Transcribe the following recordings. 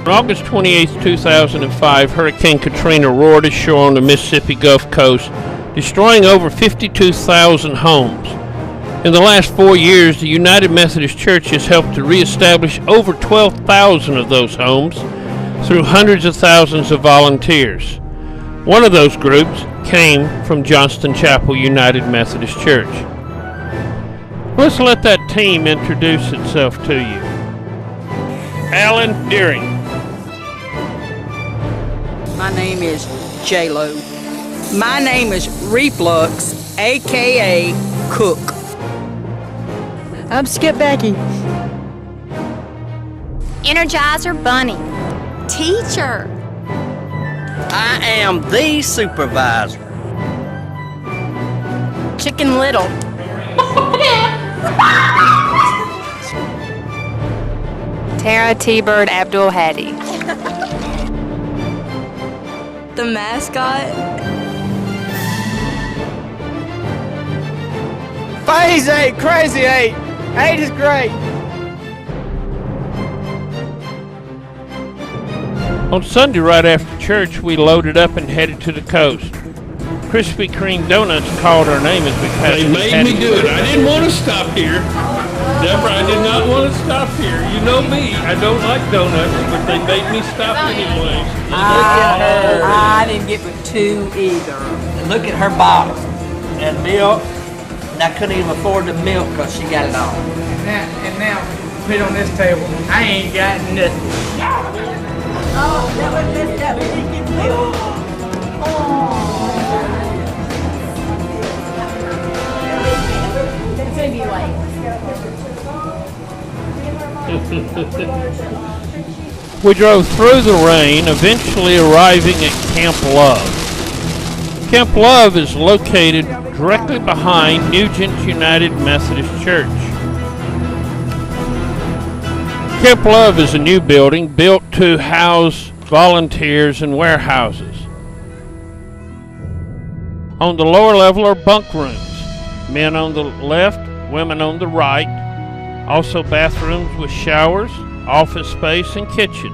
On August 28, 2005, Hurricane Katrina roared ashore on the Mississippi Gulf Coast, destroying over 52,000 homes. In the last 4 years, the United Methodist Church has helped to reestablish over 12,000 of those homes through hundreds of thousands of volunteers. One of those groups came from Johnston Chapel United Methodist Church. Let's let that team introduce itself to you. Alan Deering. My name is J-Lo. My name is Reflux, a.k.a. Cook. I'm Skip Becky. Energizer Bunny. Teacher. I am the supervisor. Chicken Little. Tara T-Bird Abdul Hadi. The mascot. Phase 8, crazy 8. 8 is great. On Sunday, right after church, we loaded up and headed to the coast. Krispy Kreme Donuts called our name as we passed. They made me do it. I didn't want to stop here. Deborah, I did not want to stop here. You know me. I don't like donuts, but they made me stop anyway. I didn't get with 2 either. And look at her bottle and milk. And I couldn't even afford the milk because she got it all. And now, put it on this table. I ain't got nothing. Oh, that was messed up. We didn't get milk. It's gonna be late. We drove through the rain, eventually arriving at Camp Love. Camp Love is located directly behind Nugent United Methodist Church. Camp Love is a new building built to house volunteers and warehouses. On the lower level are bunk rooms. Men on the left, women on the right. Also bathrooms with showers, office space, and kitchen.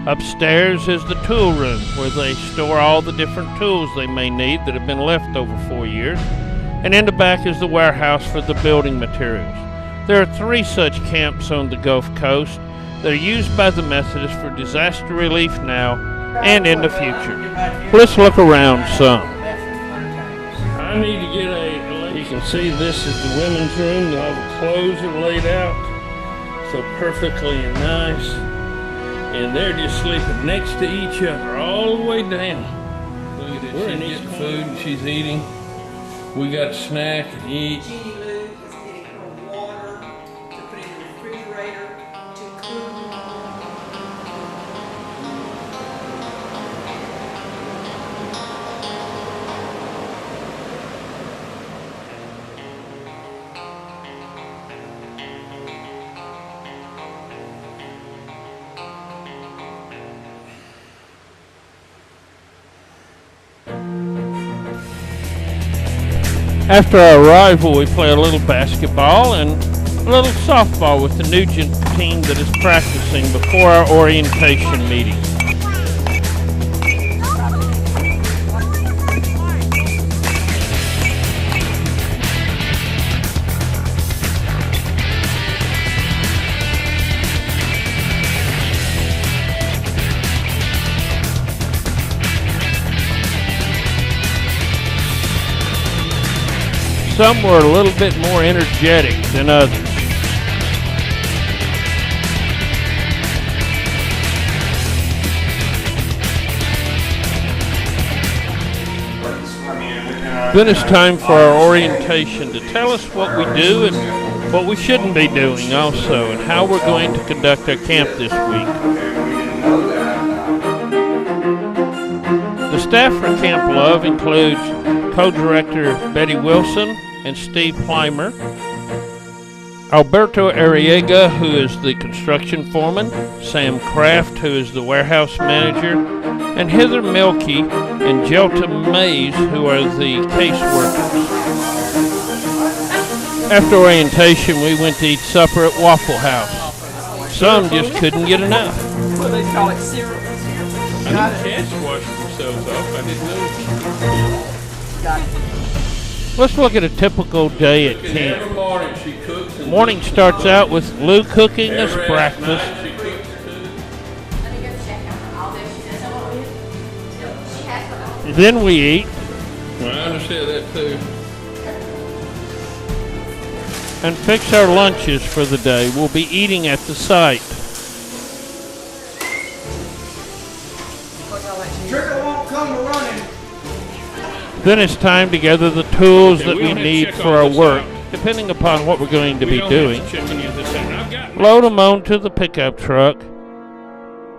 Upstairs is the tool room where they store all the different tools they may need that have been left over 4 years. And in the back is the warehouse for the building materials. There are 3 such camps on the Gulf Coast that are used by the Methodists for disaster relief now and in the future. Let's look around some. I need to get you can see this is the women's room. All the clothes are laid out so perfectly and nice. And they're just sleeping next to each other all the way down. Look at this. She's getting food and she's eating. We got to snack and eat. After our arrival, we play a little basketball and a little softball with the Nugent team that is practicing before our orientation meeting. Some were a little bit more energetic than others. Then it's time for our orientation to tell us what we do and what we shouldn't be doing also, and how we're going to conduct our camp this week. The staff for Camp Love includes Co-Director Betty Wilson and Steve Plymer, Alberto Arriaga, who is the construction foreman, Sam Kraft, who is the warehouse manager, and Heather Milkey and Jelta Mays, who are the caseworkers. After orientation, we went to eat supper at Waffle House. Some just couldn't get enough. What they call it, syrup. I think cats wash themselves off. I didn't know. Let's look at a typical day at camp. Every morning she cooks. And Morning starts out with Lou cooking us breakfast. She cooks too. Then we eat Well, I understand that too. and fix our lunches for the day. We'll be eating at the site. Trigger won't come running. Then it's time to gather the tools that we don't have to need check for all our this work, out. depending upon what we're going to We be don't doing. have to check any of this out. I've got Load them onto the pickup truck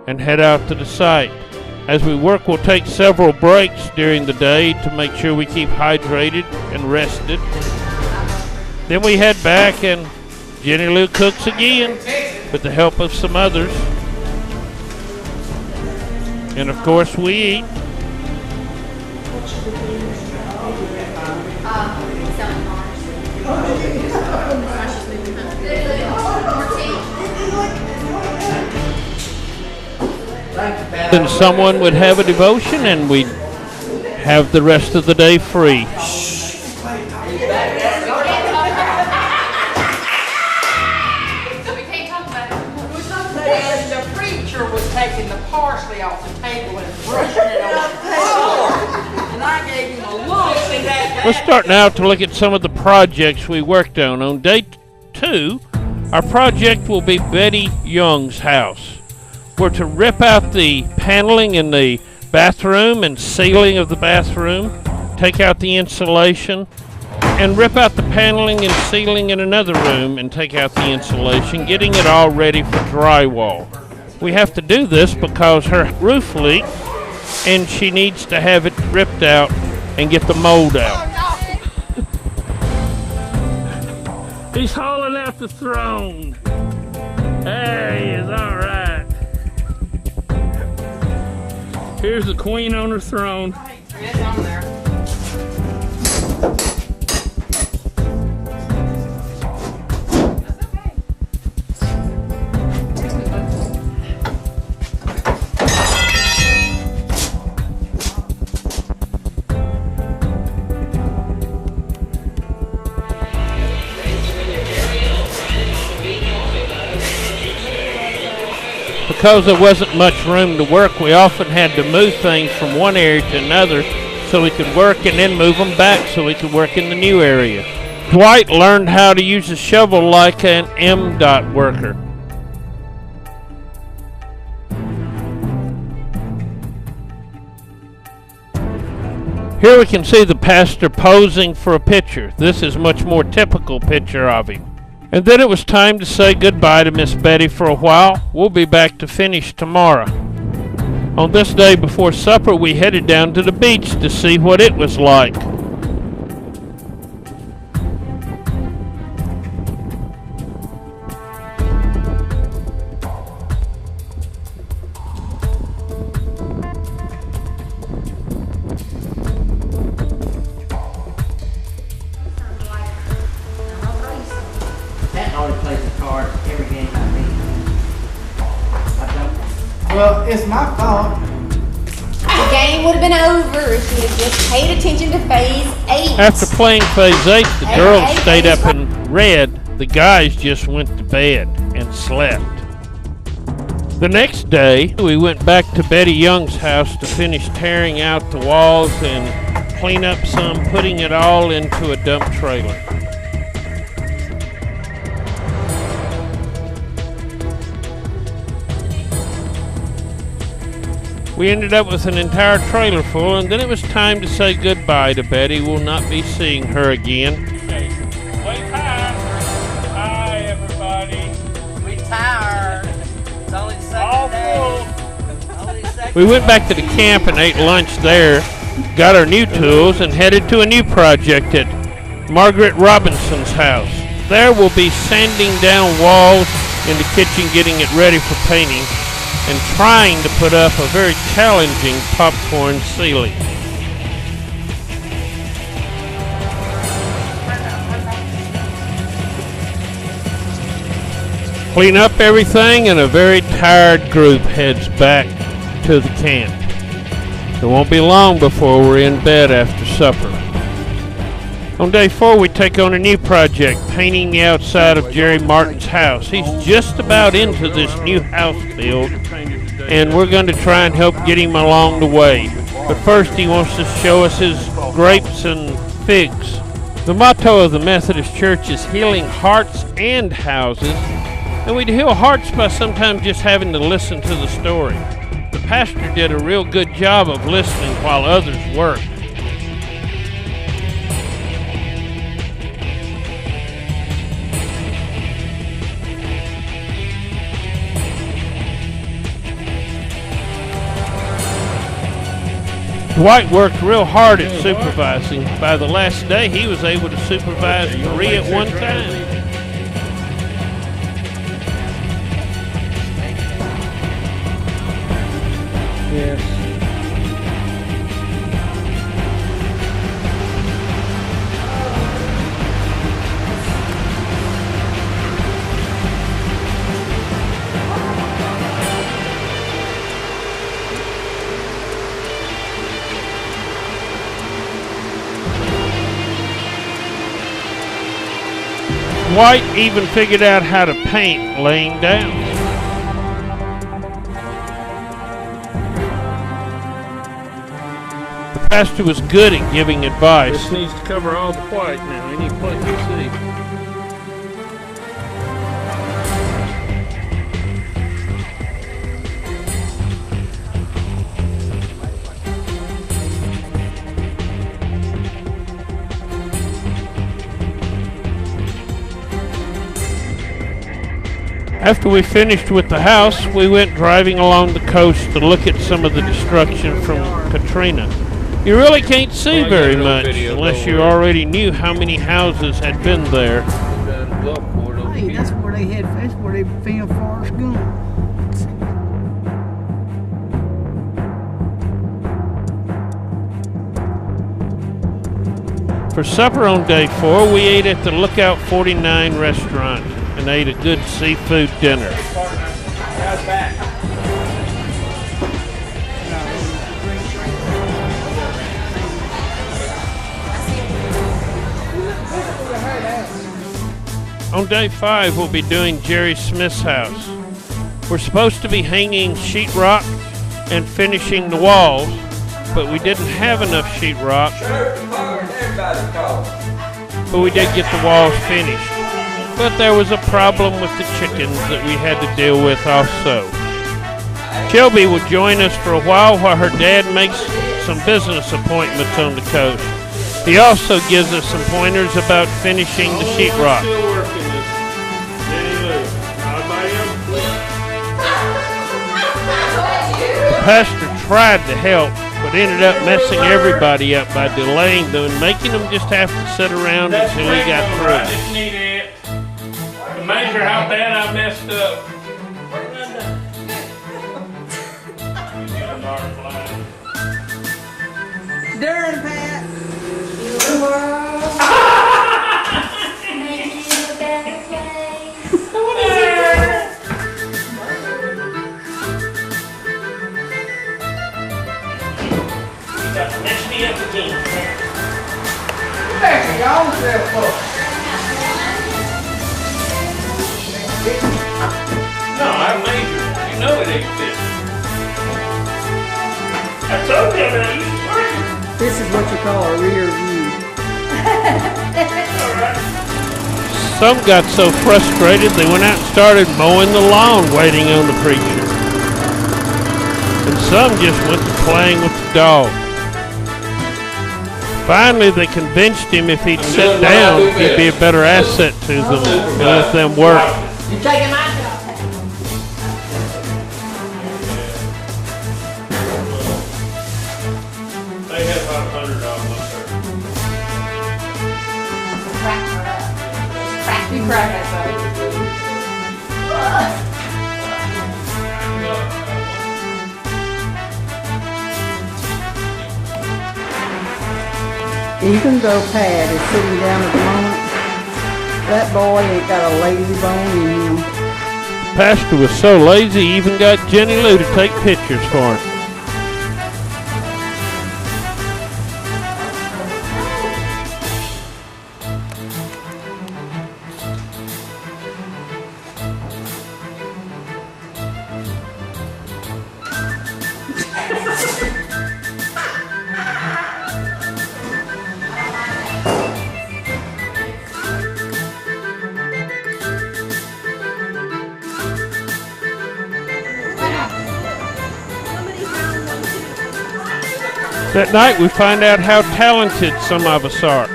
and head out to the site. As we work, we'll take several breaks during the day to make sure we keep hydrated and rested. Then we head back and Jenny Lou cooks again with the help of some others. And of course we eat. Then someone would have a devotion and we'd have the rest of the day free. And the preacher was taking the parsley off the table and brushing it on the floor. And I gave him a look. See that? Let's start now to look at some of the projects we worked on. On day 2, our project will be Betty Young's house. We're to rip out the paneling in the bathroom and ceiling of the bathroom, take out the insulation, and rip out the paneling and ceiling in another room and take out the insulation, getting it all ready for drywall. We have to do this because her roof leaks and she needs to have it ripped out and get the mold out. He's hauling out the throne. There he is, all right. Here's the queen on her throne. It's on there. Because there wasn't much room to work, we often had to move things from one area to another so we could work and then move them back so we could work in the new area. Dwight learned how to use a shovel like an MDOT worker. Here we can see the pastor posing for a picture. This is a much more typical picture of him. And then it was time to say goodbye to Miss Betty for a while. We'll be back to finish tomorrow. On this day before supper, we headed down to the beach to see what it was like. Pat always plays the cards every game I beat. I don't. Well, it's my fault. The game would have been over if she'd have just paid attention to phase 8. After playing phase 8, the girls stayed up and read. The guys just went to bed and slept. The next day, we went back to Betty Young's house to finish tearing out the walls and clean up some, putting it all into a dump trailer. We ended up with an entire trailer full, and then it was time to say goodbye to Betty. We'll not be seeing her again. Okay. Wave hi. Hi, everybody. We tired. It's only the second day. Only the second We went back to the camp and ate lunch there, got our new tools, and headed to a new project at Margaret Robinson's house. There we'll be sanding down walls in the kitchen, getting it ready for painting, and trying to put up a very challenging popcorn ceiling. Clean up everything, and a very tired group heads back to the camp. It won't be long before we're in bed after supper. On day 4, we take on a new project, painting the outside of Jerry Martin's house. He's just about into this new house build, and we're going to try and help get him along the way. But first, he wants to show us his grapes and figs. The motto of the Methodist Church is healing hearts and houses, and we'd heal hearts by sometimes just having to listen to the story. The pastor did a real good job of listening while others worked. Dwight worked real hard at supervising. By the last day, he was able to supervise 3 at one time. Yes. Dwight even figured out how to paint laying down. The pastor was good at giving advice. This needs to cover all the white now. Any place you see. After we finished with the house, we went driving along the coast to look at some of the destruction from Katrina. You really can't see very much unless you already knew how many houses had been there. Hey, that's where they filmed Forrest Gump. For supper on day 4, we ate at the Lookout 49 restaurant and ate a good seafood dinner. On day 5, we'll be doing Jerry Smith's house. We're supposed to be hanging sheetrock and finishing the walls, but we didn't have enough sheetrock. But we did get the walls finished. But there was a problem with the chickens that we had to deal with also. Shelby will join us for a while her dad makes some business appointments on the coast. He also gives us some pointers about finishing the sheetrock. The pastor tried to help, but ended up messing everybody up by delaying them and making them just have to sit around until he got through. Just need it to measure how bad I messed up. Darn, Pat. Mess me up again. Hey, y'all self up. No, I measured. You know it ain't fit. I told you that you was working. This is what you call a rear view. Some got so frustrated they went out and started mowing the lawn waiting on the preacher. And some just went to playing with the dog. Finally, they convinced him if he'd sit down, he'd be a better asset to them and let them work. You taking my job? They had about $100 up there. You crack that Even though Pat is sitting down at the moment, that boy ain't got a lazy bone in him. Pastor was so lazy he even got Jenny Lou to take pictures for him. That night we find out how talented some of us are.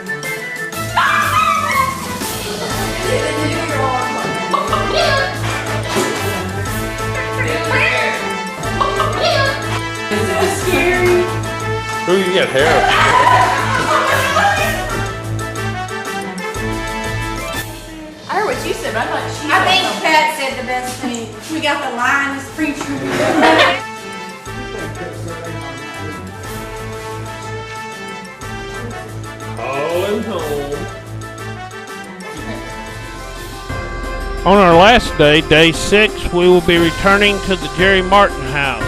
Who you get hair? I heard what you said, but I thought she I think Pat said the best thing. We got the lioness preacher. Calling home. On our last day, day 6, we will be returning to the Jerry Martin house.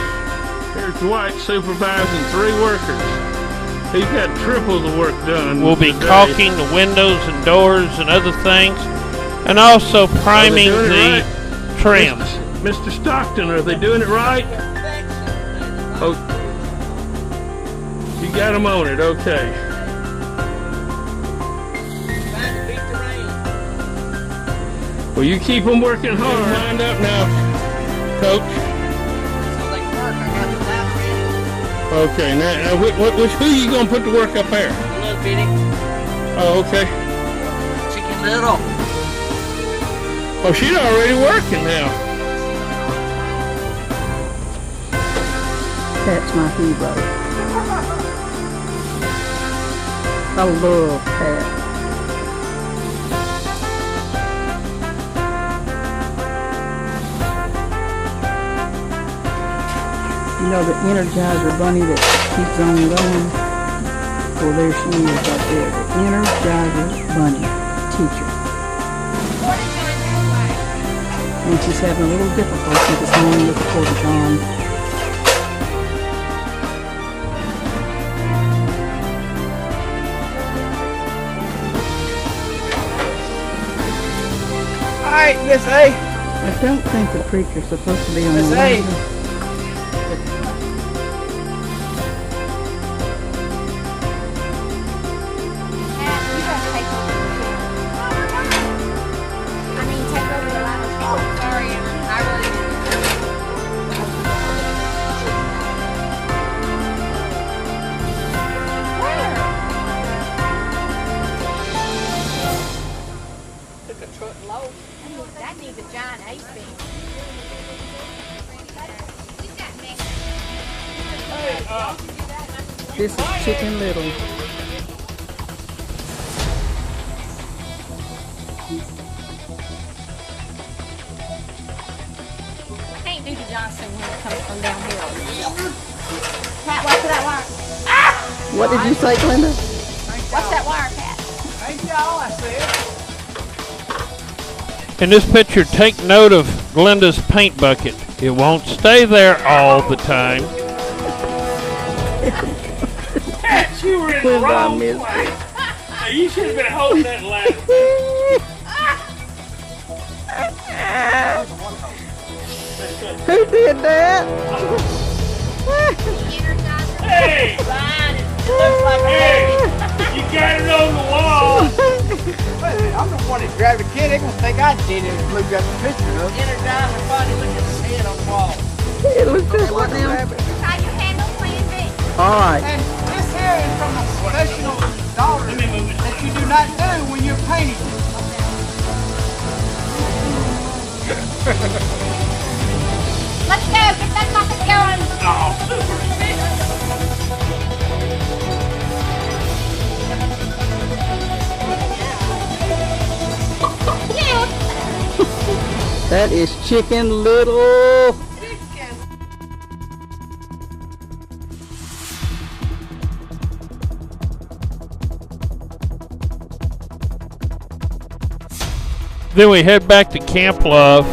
Here's Dwight supervising 3 workers. He's got triple the work done. We'll be today. caulking the windows and doors and other things, and also priming the trim. Mr. Stockton, are they doing it right? Oh, you got them on it, okay. Well, you keep them working hard. Wind up now, Coach. Okay, now who you gonna put to work up there? Little bitty. Oh, okay. Chicken Little. Oh, she's already working now. Pat's my hero. I love Pat. You know the Energizer bunny that keeps on going? Well, there she is right there. The Energizer bunny teacher. And she's having a little difficulty this morning with the porta-john. Alright, Miss A. I don't think the preacher's supposed to be on Miss the A. ladder. That needs a giant ace bin. This is Chicken Little. Can't do the Johnston when it comes from downhill. Pat, watch that wire. What did you say, Glenda? Watch that wire, Pat. Ain't y'all, I said. In this picture, take note of Glenda's paint bucket. It won't stay there all the time. You were in the wrong place. You should have been holding that ladder. Who did that? Hey! Hey! You got it on the wall. I'm the one that grabbed the kid. They're going to think I did it and blew up the picture of it. Energizer bunny, look at his head on the wall. It looks just like a rabbit. How you handle Plan B? All right. And this here is from a professional daughter that you do not do when you're painting. Let's go. Get that bucket going. That is Chicken Little. Then we head back to Camp Love.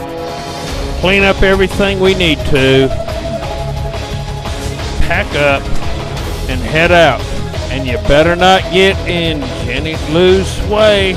clean up everything we need to, pack up, and head out. And you better not get in Jenny Lou's way.